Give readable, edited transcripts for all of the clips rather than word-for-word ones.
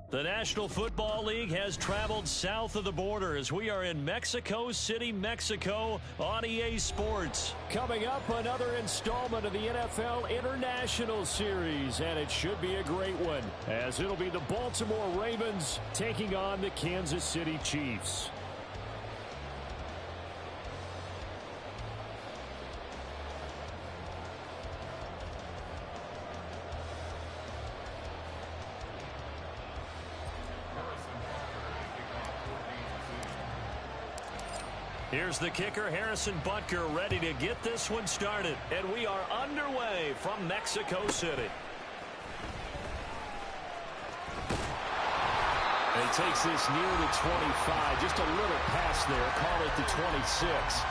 The National Football League has traveled south of the border as we are in Mexico City, Mexico on EA Sports. Coming up, another installment of the NFL International Series, and it should be a great one, as it'll be the Baltimore Ravens taking on the Kansas City Chiefs. Here's the kicker, Harrison Butker, ready to get this one started. And we are underway from Mexico City. And he takes this near the 25. Just a little pass there. Call it the 26.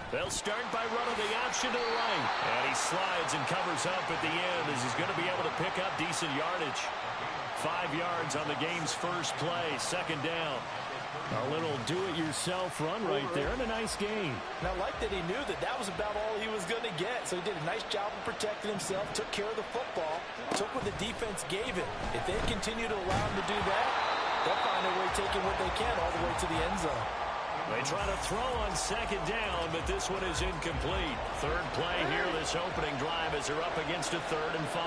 They'll start by running the option to the right. And he slides and covers up at the end as he's going to be able to pick up decent yardage. 5 yards on the game's first play, second down. A little do-it-yourself run right there and a nice gain. And I like that he knew that that was about all he was going to get. So he did a nice job of protecting himself, took care of the football, took what the defense gave him. If they continue to allow him to do that, they'll find a way taking what they can all the way to the end zone. They try to throw on second down, but this one is incomplete. Third play here this opening drive as they're up against a 3rd and 5.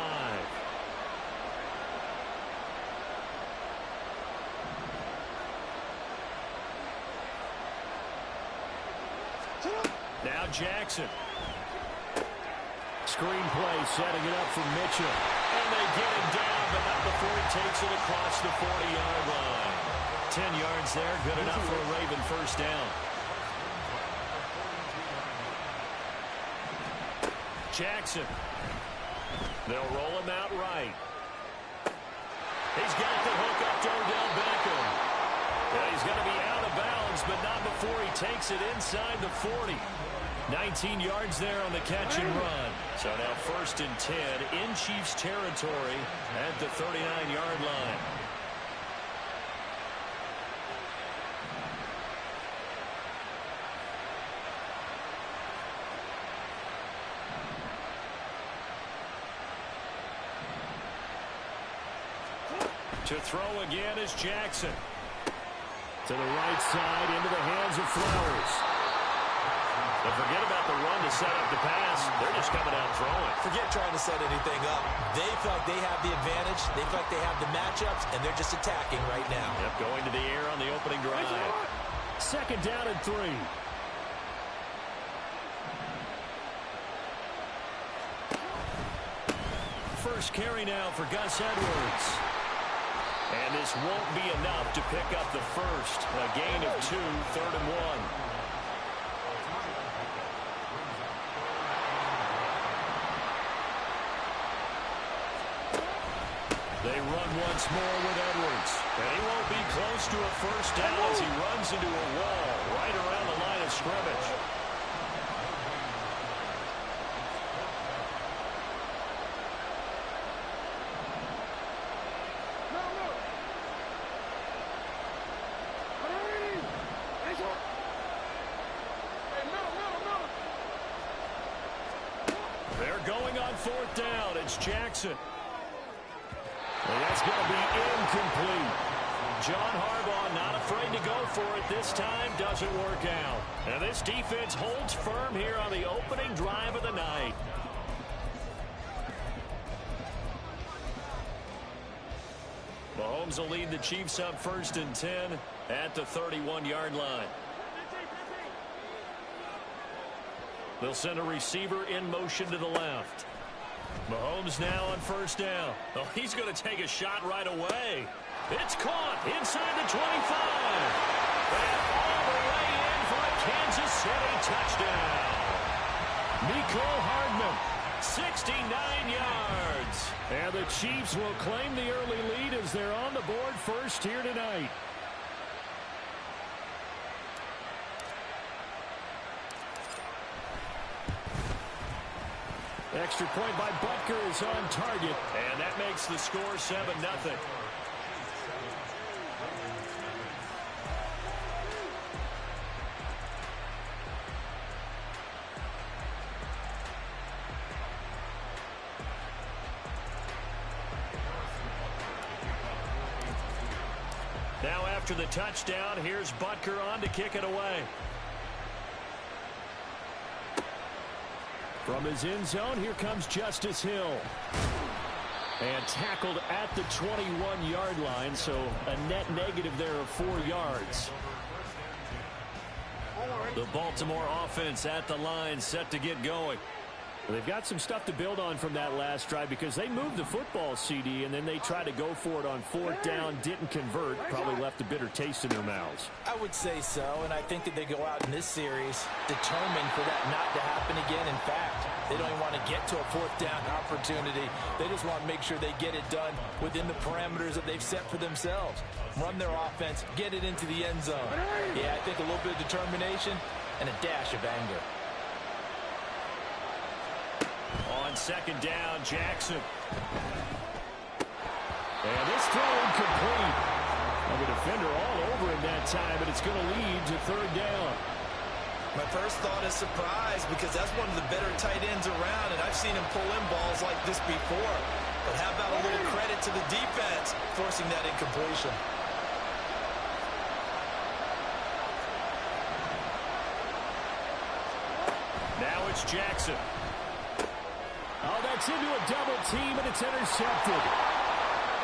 Now Jackson. Screen play setting it up for Mitchell. And they get him down, but not before he takes it across the 40-yard line. 10 yards there, good enough for a Raven first down. Jackson. They'll roll him out right. He's got the hook up to Odell Beckham. Yeah, he's going to be out of bounds, but not before he takes it inside the 40. 19 yards there on the catch and run. So now 1st and 10 in Chiefs territory at the 39-yard line. To throw again is Jackson. To the right side, into the hands of Flowers. But forget about the run to set up the pass. They're just coming out throwing. Forget trying to set anything up. They feel like they have the advantage. They feel like they have the matchups, and they're just attacking right now. Yep, going to the air on the opening drive. 2nd down and 3. First carry now for Gus Edwards. And this won't be enough to pick up the first. A gain of 2, 3rd and 1. They run once more with Edwards. And he won't be close to a first down as he runs into a wall right around the line of scrimmage. They're going on 4th down. It's Jackson. And that's going to be incomplete. John Harbaugh not afraid to go for it this time. Doesn't work out. And this defense holds firm here on the opening drive of the night. Mahomes will lead the Chiefs up 1st and 10 at the 31-yard line. They'll send a receiver in motion to the left. Mahomes now on 1st down. Oh, he's going to take a shot right away. It's caught inside the 25. And all the way in for a Kansas City touchdown. Mecole Hardman, 69 yards. And the Chiefs will claim the early lead as they're on the board first here tonight. Extra point by Butker is on target. And that makes the score 7-0. Now after the touchdown, here's Butker on to kick it away. From his end zone, here comes Justice Hill. And tackled at the 21-yard line, so a net negative there of 4 yards. The Baltimore offense at the line, set to get going. Well, they've got some stuff to build on from that last drive because they moved the football, CD, and then they tried to go for it on 4th down, didn't convert, probably left a bitter taste in their mouths. I would say so, and I think that they go out in this series determined for that not to happen again. In fact, they don't even want to get to a 4th down opportunity. They just want to make sure they get it done within the parameters that they've set for themselves. Run their offense, get it into the end zone. Yeah, I think a little bit of determination and a dash of anger. On 2nd down, Jackson. And this throw incomplete. And the defender all over him that time, but it's going to lead to 3rd down. My first thought is surprise because that's one of the better tight ends around, and I've seen him pull in balls like this before. But how about a little credit to the defense forcing that incompletion? Now it's Jackson. Oh, that's into a double team, and it's intercepted.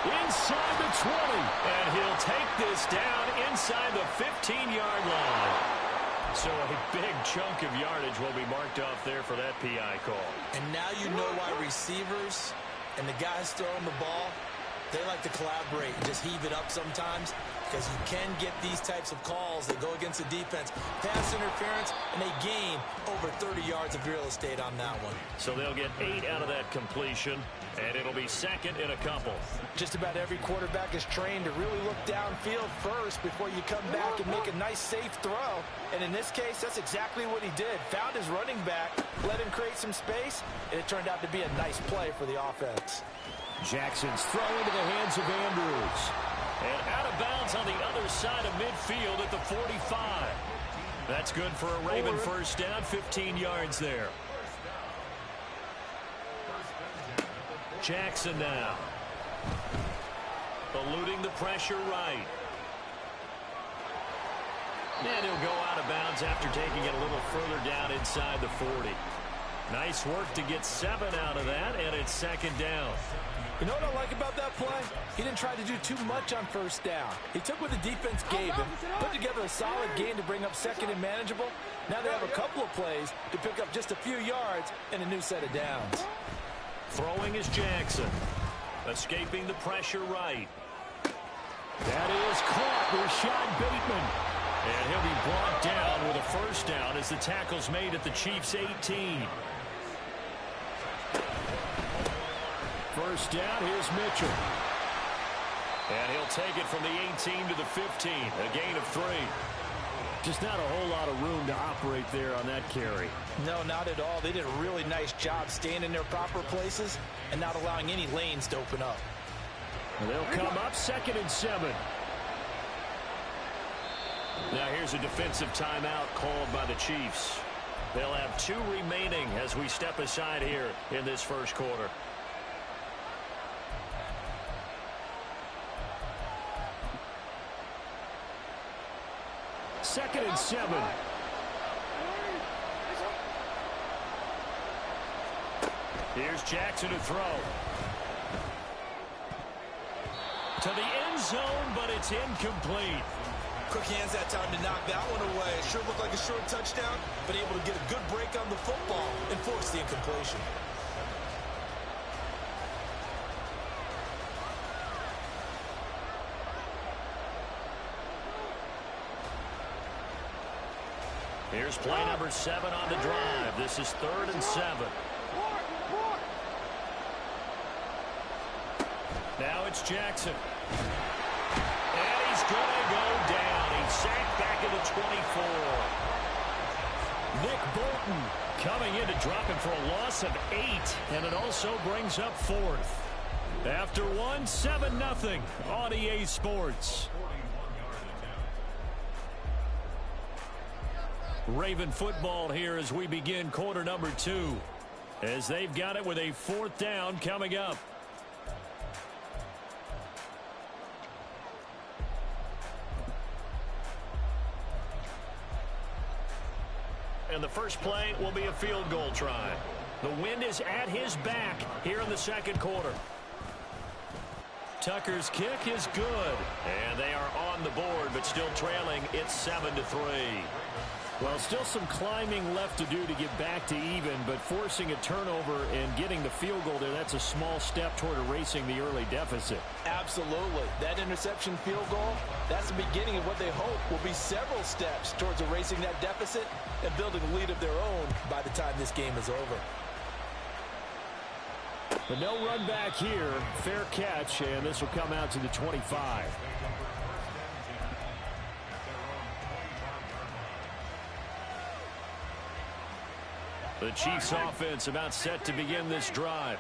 Inside the 20. And he'll take this down inside the 15-yard line. So a big chunk of yardage will be marked off there for that PI call. And now you know why receivers and the guys throwing the ball, they like to collaborate and just heave it up sometimes because you can get these types of calls that go against the defense. Pass interference, and they gain over 30 yards of real estate on that one. So they'll get 8 out of that completion, and it'll be 2nd and a couple. Just about every quarterback is trained to really look downfield first before you come back and make a nice, safe throw. And in this case, that's exactly what he did. Found his running back, let him create some space, and it turned out to be a nice play for the offense. Jackson's throw into the hands of Andrews. And out of bounds on the other side of midfield at the 45. That's good for a Raven 1st down, 15 yards there. Jackson now. Eluding the pressure right. And he'll go out of bounds after taking it a little further down inside the 40. Nice work to get 7 out of that, and it's 2nd down. You know what I like about that play? He didn't try to do too much on 1st down. He took what the defense gave him, put together a solid gain to bring up 2nd and manageable. Now they have a couple of plays to pick up just a few yards and a new set of downs. Throwing is Jackson. Escaping the pressure right. That is caught. Rashad Bateman. And he'll be brought down with a 1st down as the tackle's made at the Chiefs' 18. 1st down, here's Mitchell. And he'll take it from the 18 to the 15. A gain of 3. Just not a whole lot of room to operate there on that carry. No, not at all. They did a really nice job staying in their proper places and not allowing any lanes to open up. And they'll come up 2nd and 7. Now here's a defensive timeout called by the Chiefs. They'll have 2 remaining as we step aside here in this 1st quarter. 2nd and 7. Here's Jackson to throw. To the end zone, but it's incomplete. Quick hands that time to knock that one away. It sure looked like a short touchdown, but able to get a good break on the football and force the incompletion. Here's play number 7 on the drive. This is 3rd and 7. Now it's Jackson. And he's going to go down. He's sacked back at the 24. Nick Bolton coming in to drop him for a loss of 8. And it also brings up 4th. After 1, 7-0 on EA Sports. Raven football here as we begin quarter number 2. As they've got it with a 4th down coming up. And the first play will be a field goal try. The wind is at his back here in the 2nd quarter. Tucker's kick is good. And they are on the board, but still trailing. It's 7-3. Well, still some climbing left to do to get back to even, but forcing a turnover and getting the field goal there, that's a small step toward erasing the early deficit. Absolutely. That interception field goal, that's the beginning of what they hope will be several steps towards erasing that deficit and building a lead of their own by the time this game is over. But no run back here. Fair catch, and this will come out to the 25. The Chiefs offense about set to begin this drive.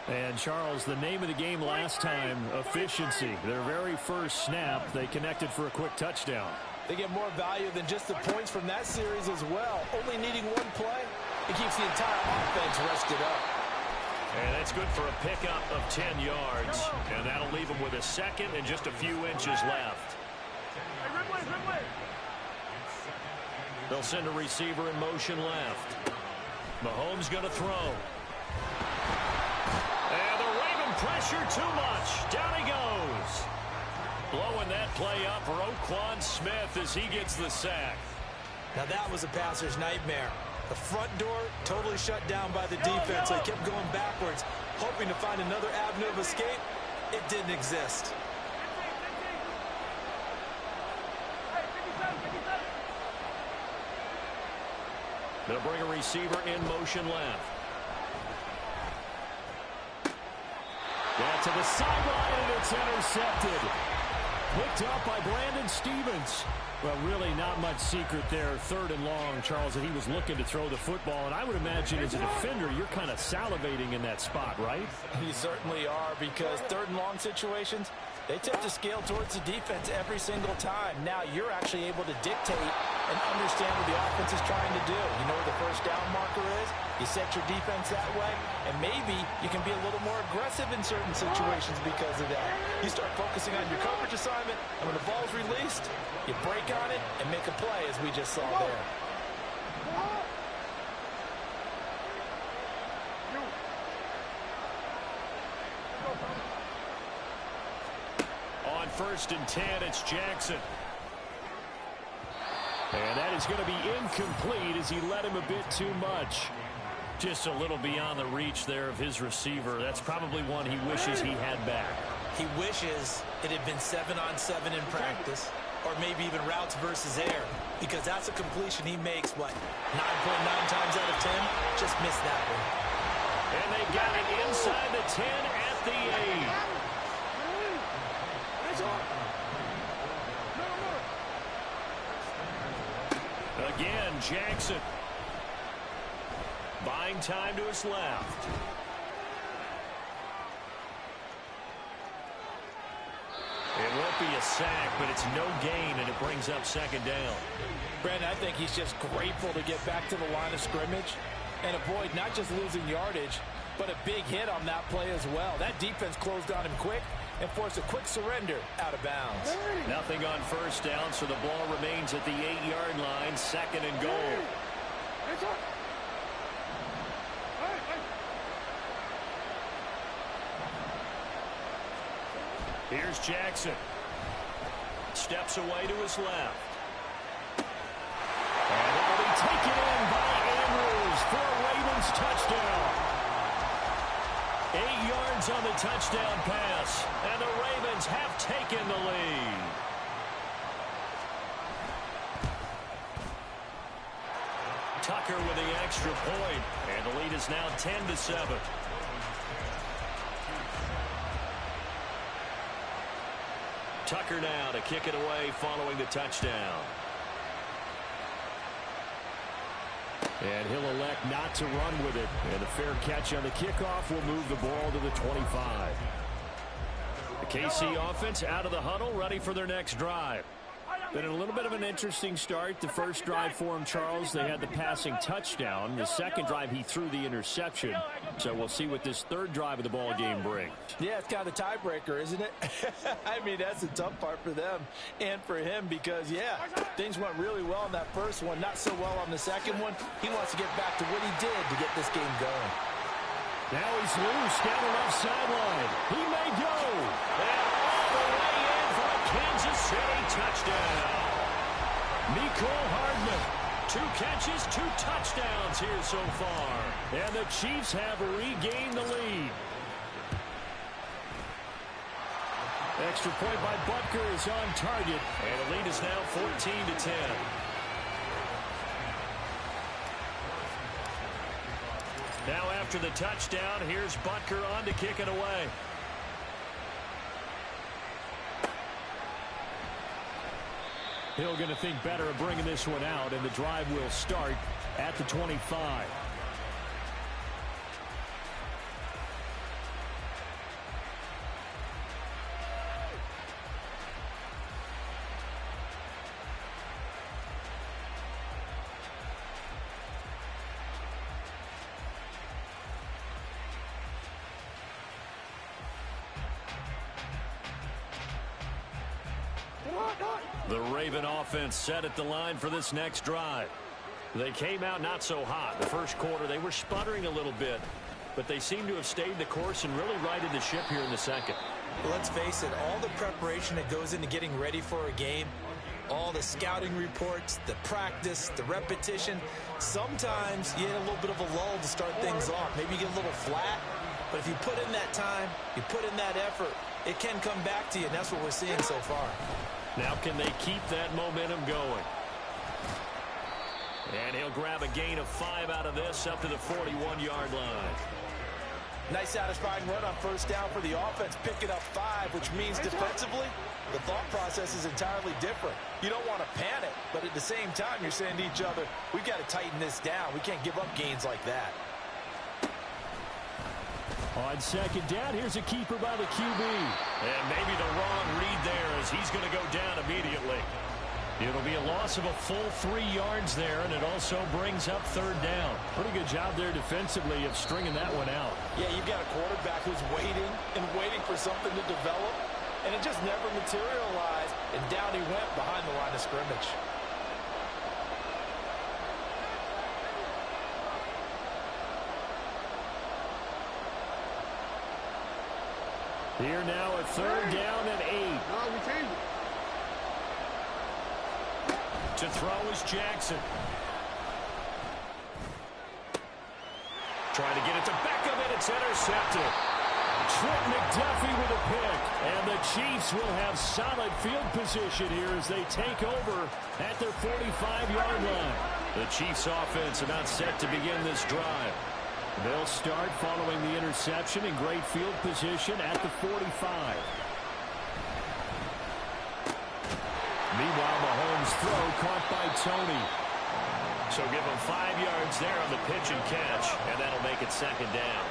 And Charles, the name of the game last time, efficiency. Their very first snap, they connected for a quick touchdown. They get more value than just the points from that series as well. Only needing one play, it keeps the entire offense rested up. And that's good for a pickup of 10 yards. And that'll leave them with a 2nd and just a few inches left. They'll send a receiver in motion left. Mahomes going to throw. And the Raven pressure too much. Down he goes. Blowing that play up for Roquan Smith as he gets the sack. Now that was a passer's nightmare. The front door totally shut down by the defense. They kept going backwards, hoping to find another avenue of escape. It didn't exist. They'll bring a receiver in motion left. Yeah, to the sideline, and it's intercepted. Picked up by Brandon Stevens. Well, really not much secret there. 3rd and long, Charles, that he was looking to throw the football. And I would imagine as a defender, you're kind of salivating in that spot, right? You certainly are, because 3rd and long situations, they tip the scale towards the defense every single time. Now you're actually able to dictate and understand what the offense is trying to do. You know where the first down marker is. You set your defense that way, and maybe you can be a little more aggressive in certain situations because of that. You start focusing on your coverage assignment, and when the ball's released, you break on it and make a play, as we just saw there. On 1st and 10, it's Jackson. And that is going to be incomplete as he led him a bit too much. Just a little beyond the reach there of his receiver. That's probably one he wishes he had back. He wishes it had been 7-on-7 in practice, or maybe even routes versus air, because that's a completion he makes, 9.9 times out of 10? Just missed that one. And they got it inside the 10 at the 8. Again, Jackson. Buying time to his left. It won't be a sack, but it's no gain, and it brings up 2nd down. Brandon, I think he's just grateful to get back to the line of scrimmage and avoid not just losing yardage, but a big hit on that play as well. That defense closed on him quick, and force a quick surrender out of bounds. Nothing on first down, so the ball remains at the 8-yard line, 2nd and goal. Here's Jackson. Steps away to his left. And it will be taken in by Andrews for a Ravens touchdown. 8 yards on the touchdown pass, and the Ravens have taken the lead. Tucker with the extra point, and the lead is now 10-7. Tucker now to kick it away following the touchdown. And he'll elect not to run with it. And a fair catch on the kickoff will move the ball to the 25. The KC offense out of the huddle, ready for their next drive. Been a little bit of an interesting start. The first drive for him, Charles, they had the passing touchdown. The second drive, he threw the interception. So we'll see what this third drive of the ball game brings. Yeah, it's kind of a tiebreaker, isn't it? I mean, that's the tough part for them and for him because, yeah, things went really well in that first one, not so well on the second one. He wants to get back to what he did to get this game going. Now he's loose down the left sideline. He may go. And all the way in for a Kansas City touchdown. Mecole Hardman. 2 catches, 2 touchdowns here so far. And the Chiefs have regained the lead. Extra point by Butker is on target. And the lead is now 14-10. Now after the touchdown, here's Butker on to kick it away. Hill going to think better of bringing this one out, and the drive will start at the 25. The Raven offense set at the line for this next drive. They came out not so hot. The first quarter, they were sputtering a little bit, but they seem to have stayed the course and really righted the ship here in the second. Well, let's face it, all the preparation that goes into getting ready for a game, all the scouting reports, the practice, the repetition, sometimes you get a little bit of a lull to start things off. Maybe you get a little flat, but if you put in that time, you put in that effort, it can come back to you, and that's what we're seeing so far. Now can they keep that momentum going? And he'll grab a gain of 5 out of this up to the 41-yard line. Nice satisfying run on first down for the offense, picking up 5, which means defensively, the thought process is entirely different. You don't want to panic, but at the same time, you're saying to each other, we've got to tighten this down. We can't give up gains like that. On second down, here's a keeper by the QB. And maybe the wrong read there as he's going to go down immediately. It'll be a loss of a full 3 yards there, and it also brings up third down. Pretty good job there defensively of stringing that one out. Yeah, you've got a quarterback who's waiting and waiting for something to develop, and it just never materialized, and down he went behind the line of scrimmage. Here now at third down and 8. To throw is Jackson. Trying to get it to Beckham, and it's intercepted. Trent McDuffie with a pick. And the Chiefs will have solid field position here as they take over at their 45-yard line. The Chiefs offense about set to begin this drive. They'll start following the interception in great field position at the 45. Meanwhile, Mahomes' throw caught by Tony. So give him 5 yards there on the pitch and catch, and that'll make it second down.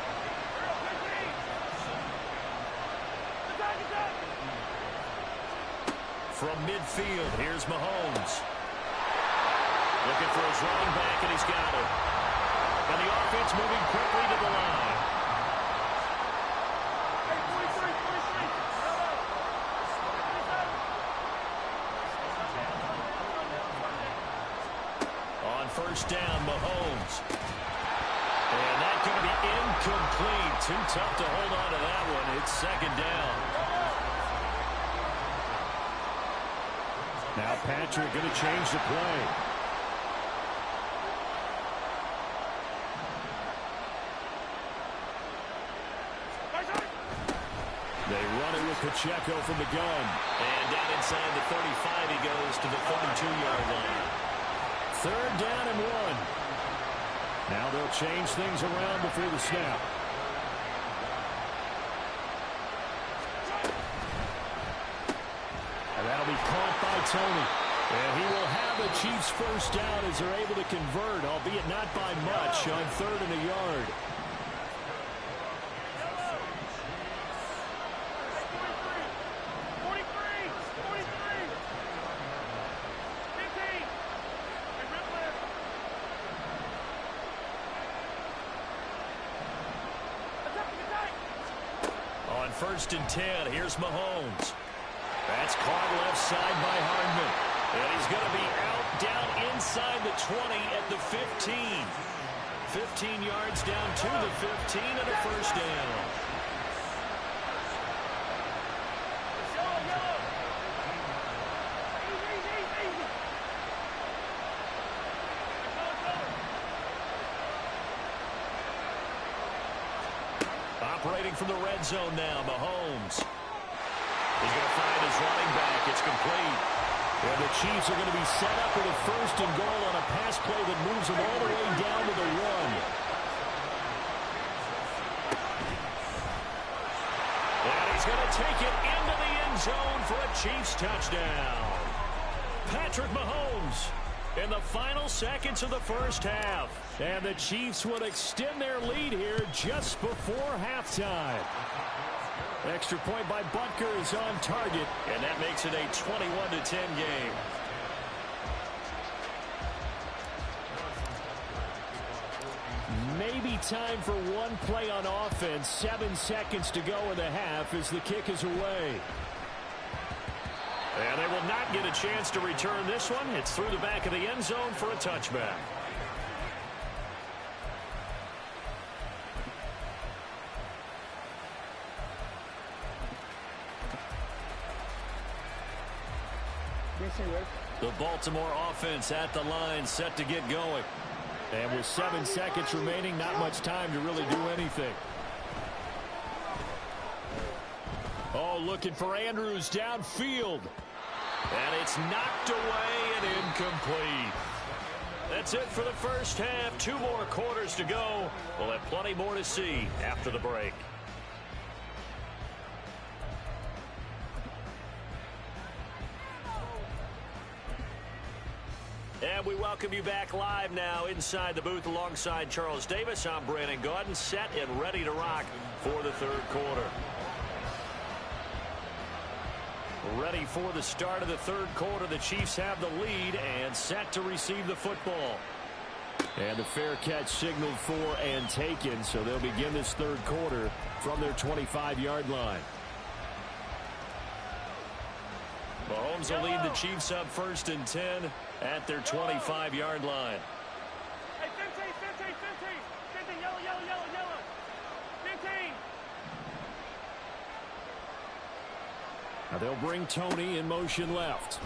From midfield, here's Mahomes. Looking for his running back, and he's got it. And the offense moving quickly to the line. first down. Mahomes. And that's going to be incomplete. Too tough to hold on to that one. It's second down. Now Patrick going to change the play. They run it with Pacheco from the gun. And down inside the 35, he goes to the 32-yard line. Third down and 1. Now they'll change things around before the snap. And that'll be caught by Tony. And he will have the Chiefs first down as they're able to convert, albeit not by much, on 3rd and a yard. First and 10. Here's Mahomes. That's caught left side by Hardman. And he's going to be out down inside the 20 at the 15. 15 yards down to the 15 and a first down. Operating from the red zone now, Mahomes. He's going to find his running back. It's complete. And the Chiefs are going to be set up with a first and goal on a pass play that moves them all the way down to the 1. And he's going to take it into the end zone for a Chiefs touchdown. Patrick Mahomes in the final seconds of the first half. And the Chiefs would extend their lead here just before halftime. Extra point by Butker is on target. And that makes it a 21-10 game. Maybe time for one play on offense. 7 seconds to go in the half as the kick is away. And they will not get a chance to return this one. It's through the back of the end zone for a touchback. The Baltimore offense at the line, set to get going. And with 7 seconds remaining, not much time to really do anything. Oh, looking for Andrews downfield. And it's knocked away and incomplete. That's it for the first half. 2 more quarters to go. We'll have plenty more to see after the break. And we welcome you back live now inside the booth alongside Charles Davis. I'm Brandon Gaudin, set and ready to rock for the third quarter. Ready for the start of the third quarter. The Chiefs have the lead and set to receive the football. And the fair catch signaled for and taken, so they'll begin this third quarter from their 25-yard line. Mahomes will lead the Chiefs up 1st and 10 at their 25-yard line. Hey, 15, yellow. 15. Now they'll bring Tony in motion left.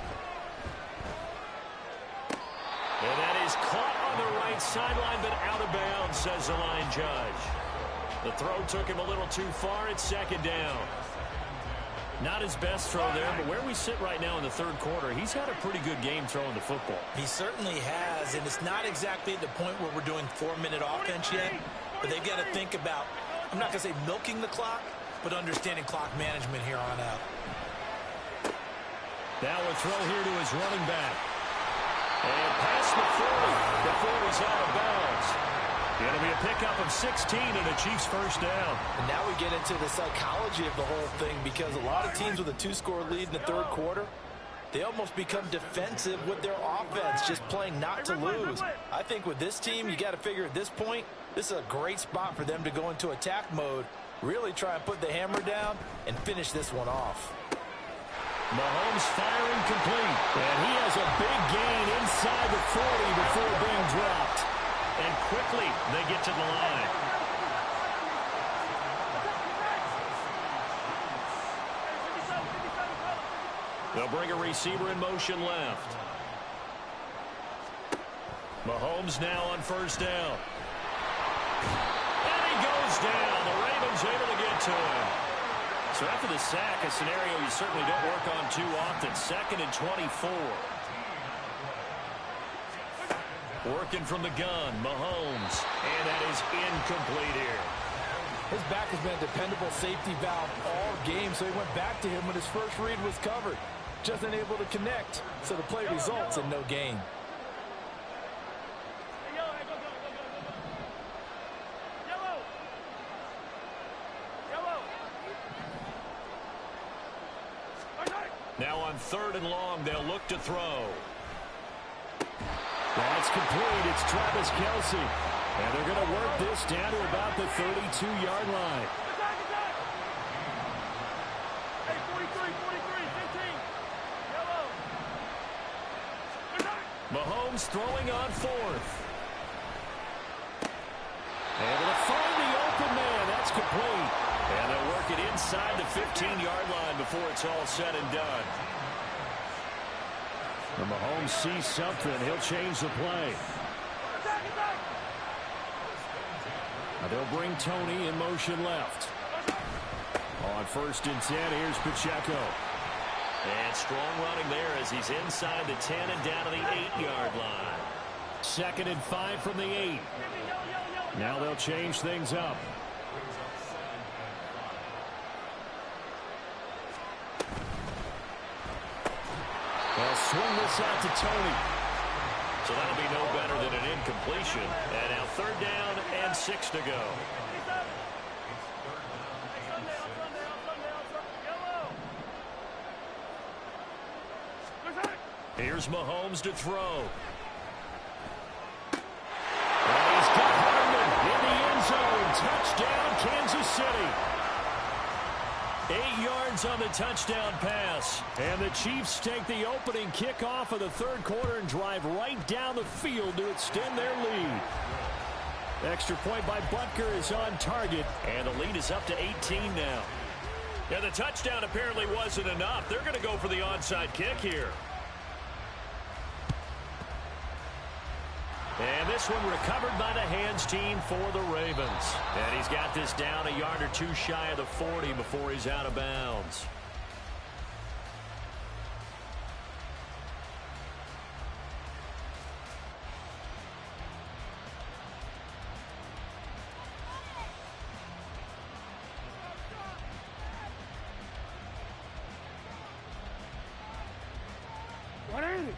And that is caught on the right sideline, but out of bounds, says the line judge. The throw took him a little too far. It's second down. Not his best throw there, but where we sit right now in the third quarter, he's had a pretty good game throwing the football. He certainly has, and it's not exactly at the point where we're doing 4-minute offense yet, but they've got to think about, I'm not going to say milking the clock, but understanding clock management here on out. Now a throw here to his running back. And past the 40 before he's out of bounds. It'll be a pickup of 16 and a Chiefs first down. And now we get into the psychology of the whole thing, because a lot of teams with a 2-score lead in the third quarter, they almost become defensive with their offense, just playing not to lose. I think with this team, you got to figure at this point, this is a great spot for them to go into attack mode, really try and put the hammer down and finish this one off. Mahomes firing complete. And he has a big gain inside the 40 before being dropped. And quickly they get to the line. They'll bring a receiver in motion left. Mahomes now on first down. And he goes down. The Ravens able to get to him. So after the sack, a scenario you certainly don't work on too often. 2nd and 24. Working from the gun, Mahomes. And that is incomplete here. His back has been a dependable safety valve all game, so he went back to him when his first read was covered. Just unable to connect, so the play results in no gain. Now on 3rd and long, they'll look to throw. That's complete. It's Travis Kelce. And they're going to work this down to about the 32-yard line. Hey, 43, 15. Yellow. Mahomes throwing on 4th. Able to find the open man. That's complete. And they'll work it inside the 15-yard line before it's all said and done. When Mahomes sees something, he'll change the play. Now they'll bring Tony in motion left. On 1st and 10, here's Pacheco. And strong running there as he's inside the 10 and down to the 8-yard line. 2nd and 5 from the 8. Now they'll change things up. They'll swing this out to Tony. So that'll be no better than an incompletion. And now 3rd down and 6 to go. Here's Mahomes to throw. And he's got Hardman in the end zone. Touchdown, Kansas City. 8 yards on the touchdown pass. And the Chiefs take the opening kickoff of the 3rd quarter and drive right down the field to extend their lead. Extra point by Butker is on target. And the lead is up to 18 now. Yeah, the touchdown apparently wasn't enough. They're going to go for the onside kick here. And this one recovered by the hands team for the Ravens. And he's got this down a yard or two shy of the 40 before he's out of bounds. What is it?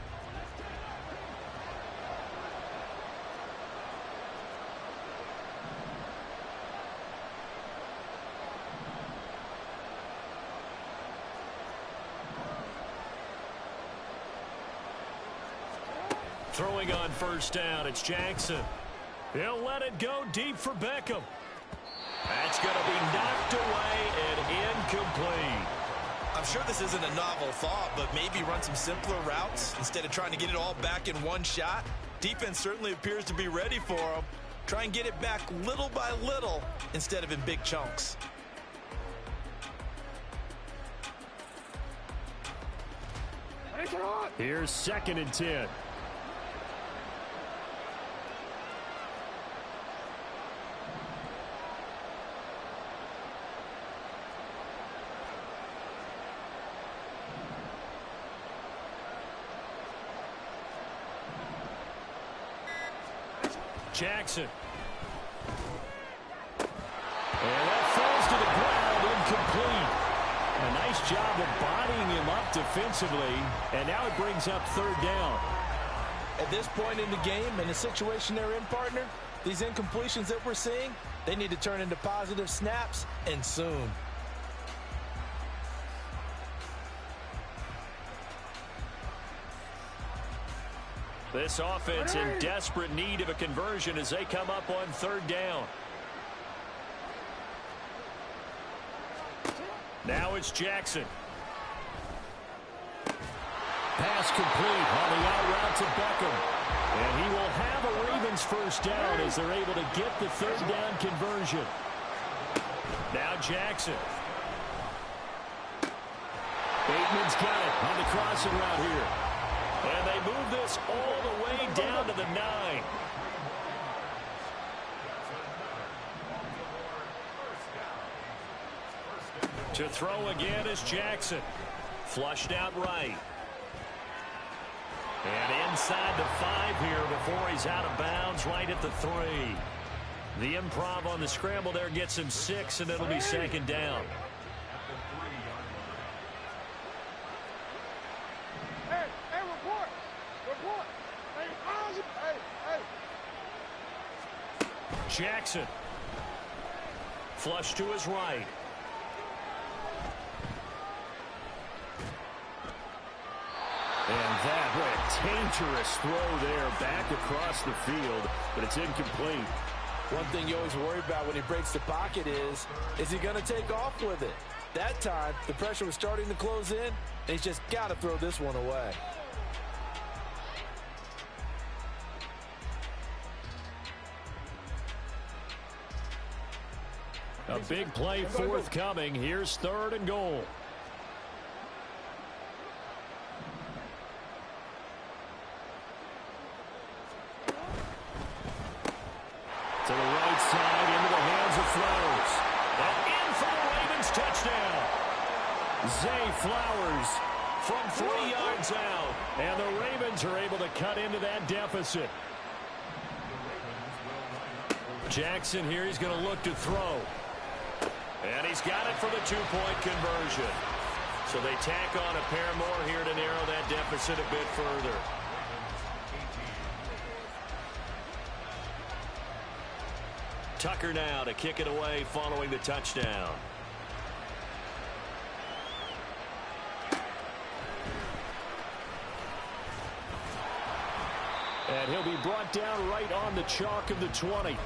Throwing on 1st down, it's Jackson. He'll let it go deep for Beckham. That's going to be knocked away and incomplete. I'm sure this isn't a novel thought, but maybe run some simpler routes instead of trying to get it all back in one shot. Defense certainly appears to be ready for him. Try and get it back little by little instead of in big chunks. Here's 2nd and 10. Jackson. And that falls to the ground, incomplete. A nice job of bodying him up defensively. And now it brings up 3rd down. At this point in the game, in the situation they're in, partner, these incompletions that we're seeing, they need to turn into positive snaps, and soon. This offense in desperate need of a conversion as they come up on 3rd down. Now it's Jackson. Pass complete on the out route to Beckham. And he will have a Ravens first down as they're able to get the third down conversion. Now Jackson. Bateman's got it on the crossing route here. And they move this all the way down to the 9. To throw again is Jackson. Flushed out right. And inside the 5 here before he's out of bounds right at the 3. The improv on the scramble there gets him 6, and it'll be second down. Hey, report. Hey. Jackson. Flush to his right. And that, what a dangerous throw there back across the field, but it's incomplete. One thing you always worry about when he breaks the pocket is he going to take off with it? That time, the pressure was starting to close in, and he's just got to throw this one away. A big play forthcoming. Here's 3rd and goal. To the right side, into the hands of Flowers. And in for the Ravens touchdown. Zay Flowers from 3 yards out. And the Ravens are able to cut into that deficit. Jackson here, he's going to look to throw. And he's got it for the 2-point conversion. So they tack on a pair more here to narrow that deficit a bit further. Tucker now to kick it away following the touchdown. And he'll be brought down right on the chalk of the 20.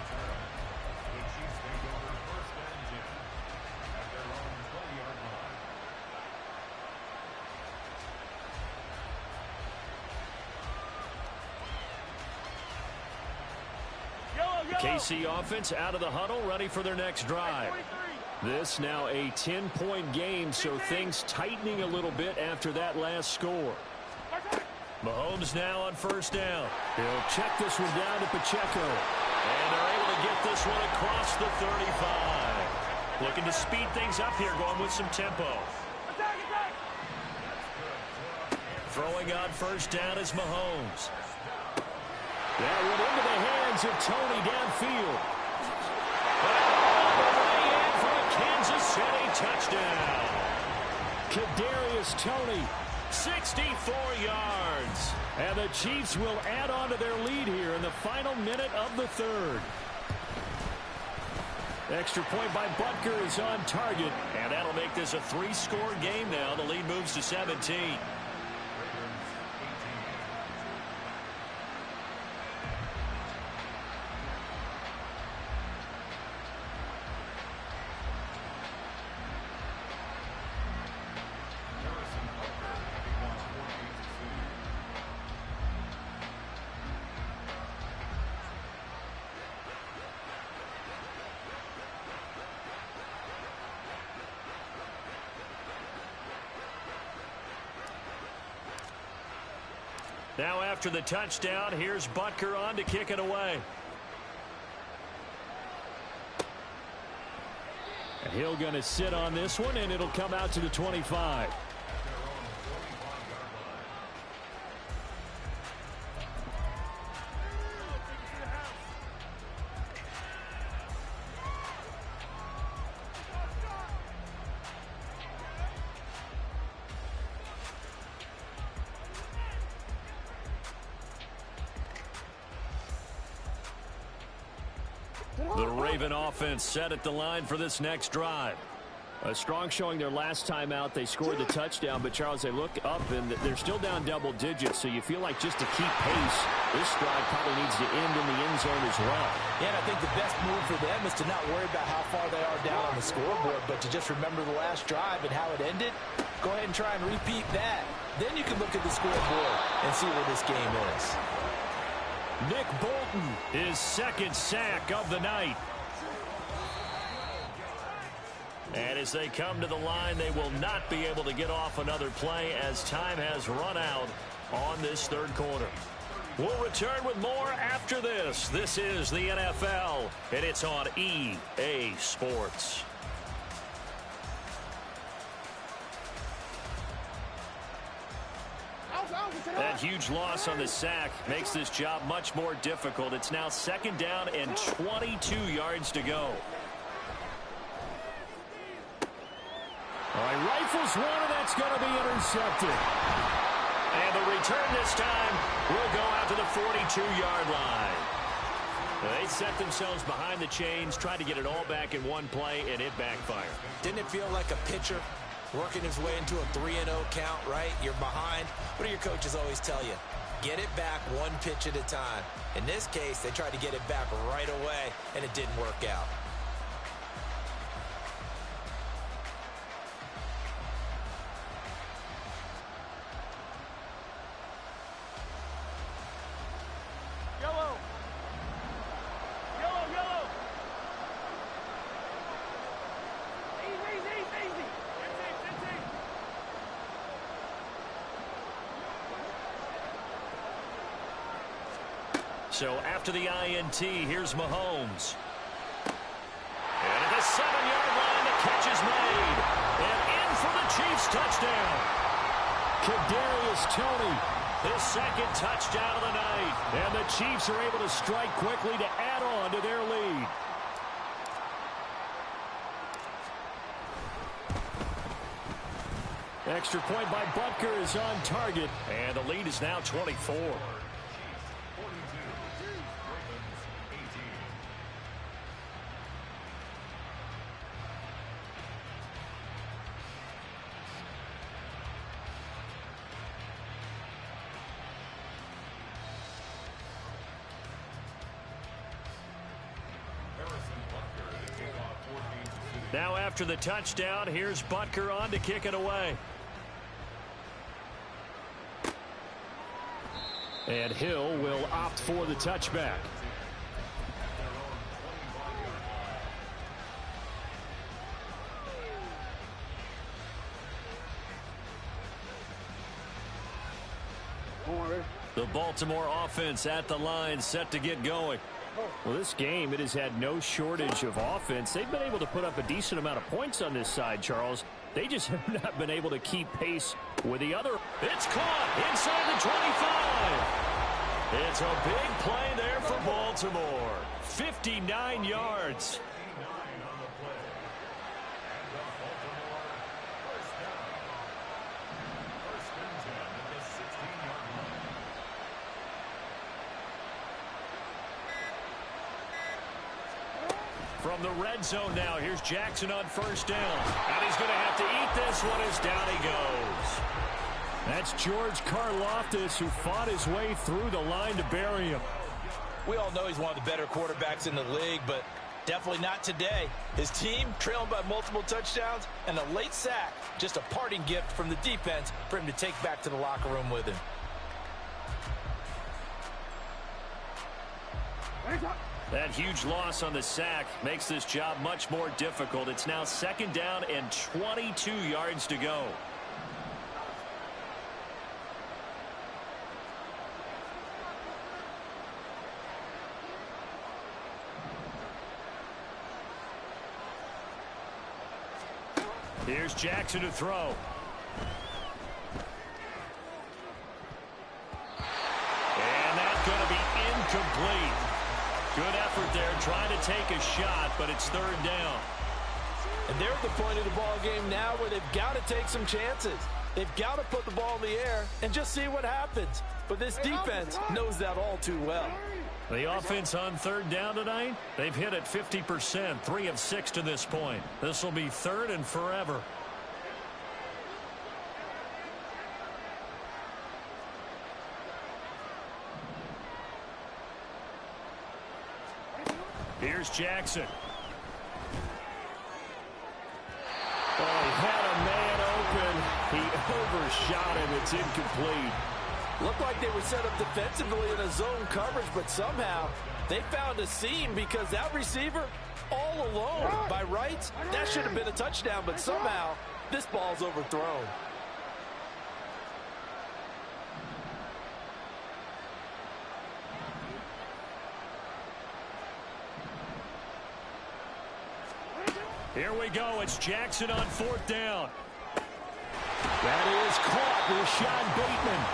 KC offense out of the huddle, ready for their next drive. This now a 10-point game, so things tightening a little bit after that last score. Mahomes now on first down. He'll check this one down to Pacheco. And they're able to get this one across the 35. Looking to speed things up here, going with some tempo. Throwing on first down is Mahomes. That went into the hands of Tony downfield. All the way in for a Kansas City touchdown. Kadarius Toney, 64 yards. And the Chiefs will add on to their lead here in the final minute of the 3rd. Extra point by Butker is on target. And that'll make this a 3-score game now. The lead moves to 17. Now after the touchdown, here's Butker on to kick it away. And he'll going to sit on this one, and it'll come out to the 25. The Raven offense set at the line for this next drive. A strong showing their last time out. They scored the touchdown, but, Charles, they look up, and they're still down double digits, so you feel like just to keep pace, this drive probably needs to end in the end zone as well. Yeah, and I think the best move for them is to not worry about how far they are down on the scoreboard, but to just remember the last drive and how it ended. Go ahead and try and repeat that. Then you can look at the scoreboard and see where this game is. Nick Bolton, his second sack of the night. And as they come to the line, they will not be able to get off another play as time has run out on this third quarter. We'll return with more after this. This is the NFL, and it's on EA Sports. That huge loss on the sack makes this job much more difficult. It's now second down and 22 yards to go. All right, rifles one, and that's going to be intercepted. And the return this time will go out to the 42-yard line. They set themselves behind the chains, tried to get it all back in one play, and it backfired. Didn't it feel like a pitcher working his way into a 3-0 count, right? You're behind. What do your coaches always tell you? Get it back one pitch at a time. In this case, they tried to get it back right away, and it didn't work out. Yellow. Yellow, yellow. Easy, easy, easy. So after the INT, here's Mahomes. And at the 7-yard line, the catch is made. And in for the Chiefs touchdown. Kadarius Toney, his second touchdown of the night. And the Chiefs are able to strike quickly to add on to their lead. Extra point by Butker is on target. And the lead is now 24. Now after the touchdown, here's Butker on to kick it away. And Hill will opt for the touchback. The Baltimore offense at the line, set to get going. Well, this game, it has had no shortage of offense. They've been able to put up a decent amount of points on this side, Charles. They just have not been able to keep pace with the other. It's caught inside the 25. It's a big play there for Baltimore. 59 yards. From the red zone now, here's Jackson on first down. And he's going to have to eat this one as down he goes. That's George Karlaftis, who fought his way through the line to bury him. We all know he's one of the better quarterbacks in the league, but definitely not today. His team trailing by multiple touchdowns and a late sack. Just a parting gift from the defense for him to take back to the locker room with him. That huge loss on the sack makes this job much more difficult. It's now second down and 22 yards to go. Here's Jackson to throw. And that's going to be incomplete. Good effort there, trying to take a shot, but it's third down. And they're at the point of the ball game now where they've got to take some chances. They've got to put the ball in the air and just see what happens. But this defense knows that all too well. The offense on third down tonight, they've hit it 50%, 3 of 6 to this point. This will be third and forever. Here's Jackson. Oh, he had a man open. He overshot him. It's incomplete. Looked like they were set up defensively in a zone coverage, but somehow they found a seam because that receiver all alone. By rights, that should have been a touchdown, but somehow this ball's overthrown. Here we go. It's Jackson on 4th down. That is caught. Rashad Bateman.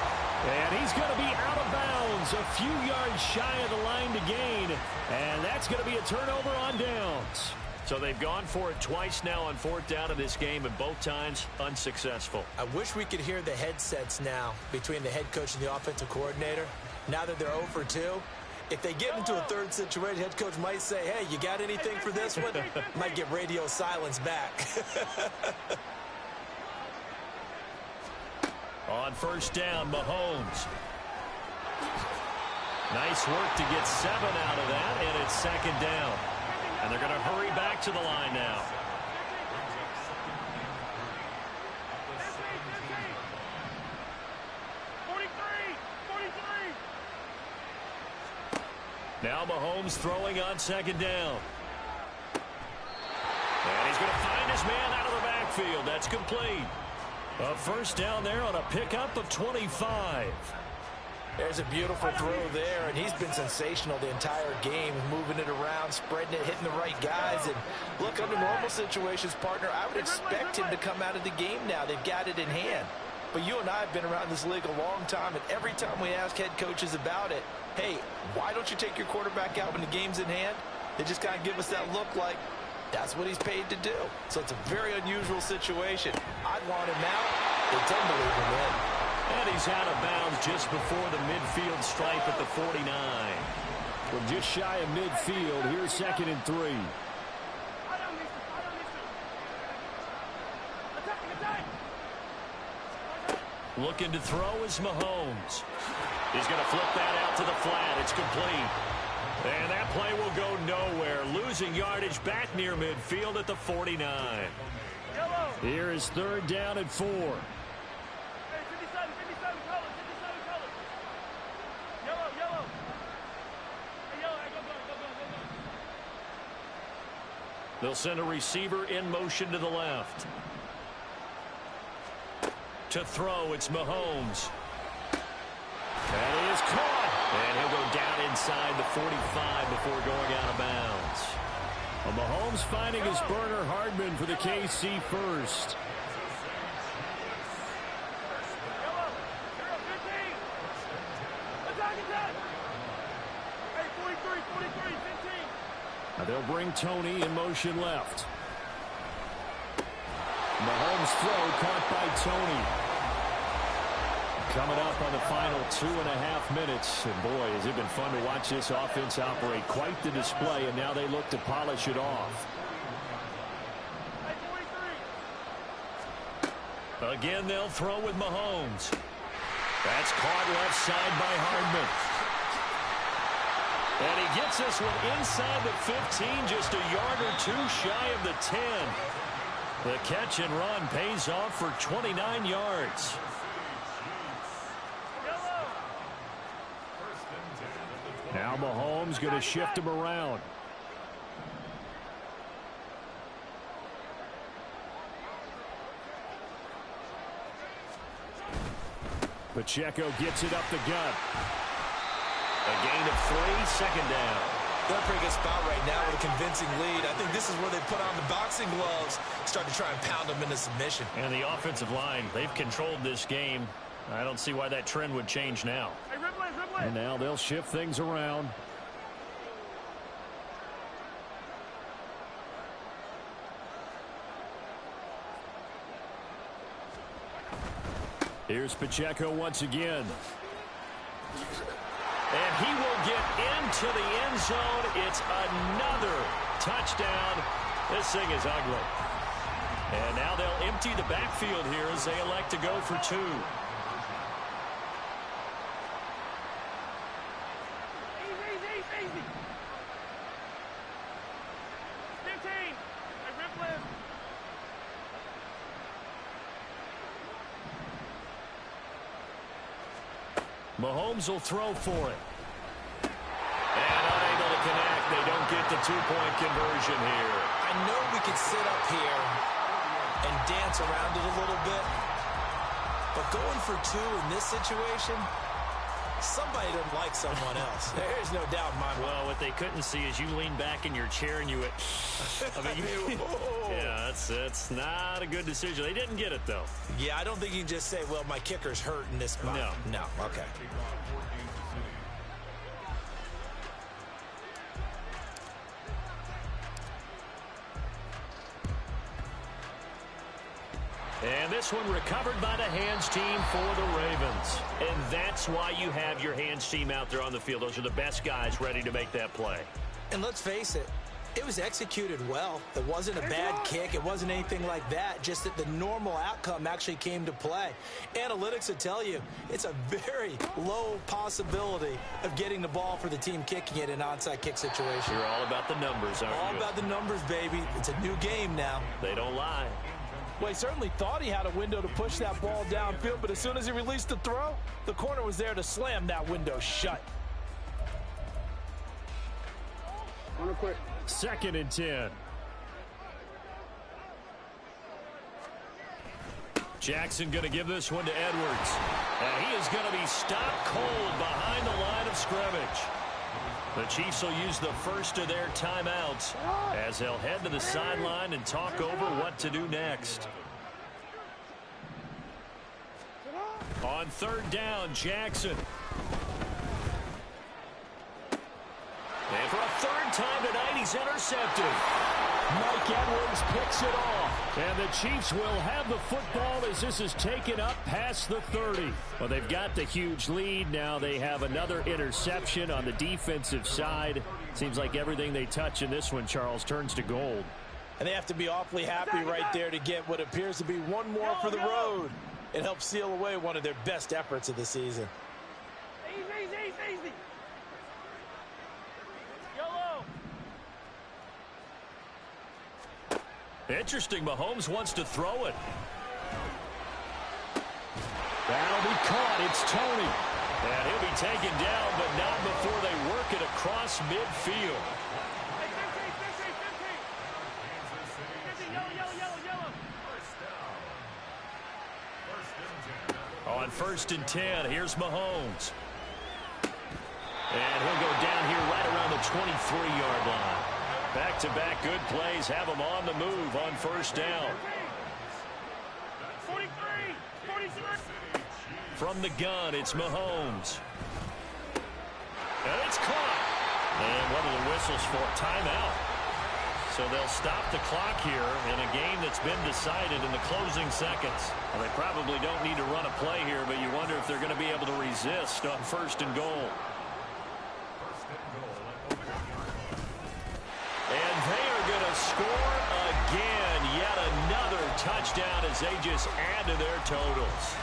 And he's going to be out of bounds. A few yards shy of the line to gain. And that's going to be a turnover on downs. So they've gone for it twice now on 4th down in this game, and both times unsuccessful. I wish we could hear the headsets now between the head coach and the offensive coordinator. Now that they're 0 for 2, if they get into a third situation, head coach might say, hey, you got anything for this one? Might get radio silence back. On 1st down, Mahomes. Nice work to get 7 out of that, and it's 2nd down. And they're going to hurry back to the line now. Now Mahomes throwing on 2nd down. And he's going to find his man out of the backfield. That's complete. A 1st down there on a pickup of 25. There's a beautiful throw there, and he's been sensational the entire game, moving it around, spreading it, hitting the right guys. And look, under normal situations, partner, I would expect him to come out of the game now. They've got it in hand. But you and I have been around this league a long time, and every time we ask head coaches about it, hey, why don't you take your quarterback out when the game's in hand? They just kind of give us that look like that's what he's paid to do. So it's a very unusual situation. I'd want him out. They tend to leave him in. And he's out of bounds just before the midfield stripe at the 49. From just shy of midfield, here's 2nd and 3. Looking to throw is Mahomes. He's going to flip that out to the flat. It's complete. And that play will go nowhere. Losing yardage back near midfield at the 49. Here is 3rd down and 4. They'll send a receiver in motion to the left. To throw, it's Mahomes. That is caught. And he'll go down inside the 45 before going out of bounds. Well, Mahomes finding his burner Hardman for the KC first. Now they'll bring Tony in motion left. Mahomes' throw caught by Tony. Coming up on the final 2.5 minutes. And boy, has it been fun to watch this offense operate. Quite the display, and now they look to polish it off. Again, they'll throw with Mahomes. That's caught left side by Hardman. And he gets this one inside the 15, just a yard or two shy of the 10. The catch and run pays off for 29 yards. Now Mahomes going to shift him around. Pacheco gets it up the gut. A gain of 3, 2nd down. They're in a pretty good spot right now with a convincing lead. I think this is where they put on the boxing gloves, start to try and pound them into submission. And the offensive line, they've controlled this game. I don't see why that trend would change now. And now they'll shift things around. Here's Pacheco once again. And he will get into the end zone. It's another touchdown. This thing is ugly. And now they'll empty the backfield here as they elect to go for 2. Mahomes will throw for it. And unable to connect. They don't get the two-point conversion here. I know we could sit up here and dance around it a little bit, but going for two in this situation, somebody doesn't like someone else. There's no doubt in my mind. Well, what they couldn't see is you lean back in your chair and you went, I mean, yeah, that's not a good decision. They didn't get it, though. Yeah, I don't think you can just say, well, my kicker's hurt in this spot. No, okay. And this one recovered by the hands team for the Ravens. And that's why you have your hands team out there on the field. Those are the best guys ready to make that play. And let's face it, it was executed well. It wasn't a bad kick. It wasn't anything like that. Just that the normal outcome actually came to play. Analytics will tell you it's a very low possibility of getting the ball for the team kicking it in an onside kick situation. You're all about the numbers, aren't you? All about the numbers, baby. It's a new game now. They don't lie. Well, he certainly thought he had a window to push that ball downfield, but as soon as he released the throw, the corner was there to slam that window shut. On a quick. 2nd and 10. Jackson going to give this one to Edwards. And he is going to be stopped cold behind the line of scrimmage. The Chiefs will use the first of their timeouts as they'll head to the sideline and talk over what to do next. On 3rd down, Jackson. And for a 3rd time tonight, he's intercepted. Mike Edwards picks it off. And the Chiefs will have the football as this is taken up past the 30. Well, they've got the huge lead. Now they have another interception on the defensive side. Seems like everything they touch in this one, Charles, turns to gold. And they have to be awfully happy right there to get what appears to be one more for the road. It helps seal away one of their best efforts of the season. Easy. YOLO. Interesting. Mahomes wants to throw it. That'll be caught. It's Tony. And he'll be taken down, but not before they work it across midfield. Hey, 15. Yellow. On 1st and 10, here's Mahomes. And he'll go down here right around the 23-yard line. Back-to-back good plays have him on the move on 1st down. 43. From the gun, it's Mahomes. And it's caught. And what are the whistles for? Timeout. So they'll stop the clock here in a game that's been decided in the closing seconds. Well, they probably don't need to run a play here, but you wonder if they're going to be able to resist on 1st and goal. And they are going to score again. Yet another touchdown as they just add to their totals.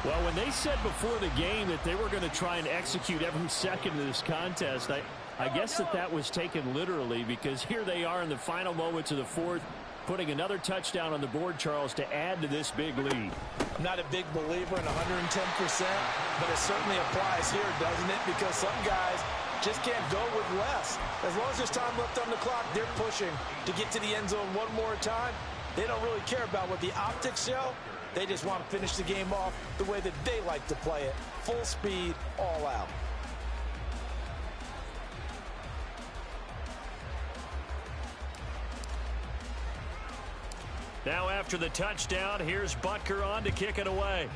Well, when they said before the game that they were going to try and execute every second of this contest, I guess that was taken literally, because here they are in the final moments of the 4th, putting another touchdown on the board, Charles, to add to this big lead. I'm not a big believer in 110%, but it certainly applies here, doesn't it? Because some guys just can't go with less. As long as there's time left on the clock, they're pushing to get to the end zone one more time. They don't really care about what the optics show. They just want to finish the game off the way that they like to play it. Full speed, all out. Now after the touchdown, here's Butker on to kick it away.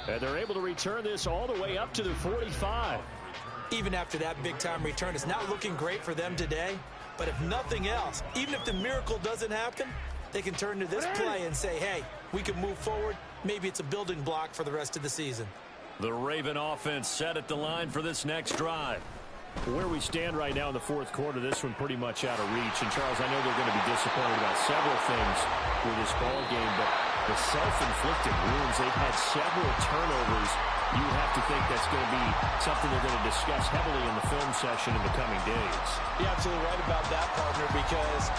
And they're able to return this all the way up to the 45. Even after that big-time return, it's not looking great for them today. But if nothing else, even if the miracle doesn't happen, they can turn to this play and say, hey, we can move forward. Maybe it's a building block for the rest of the season. The Raven offense set at the line for this next drive. Where we stand right now in the 4th quarter, this one pretty much out of reach. And, Charles, I know they're going to be disappointed about several things with this ball game, but the self-inflicted wounds, they've had several turnovers. You have to think that's going to be something they're going to discuss heavily in the film session in the coming days. You're absolutely right about that, partner, because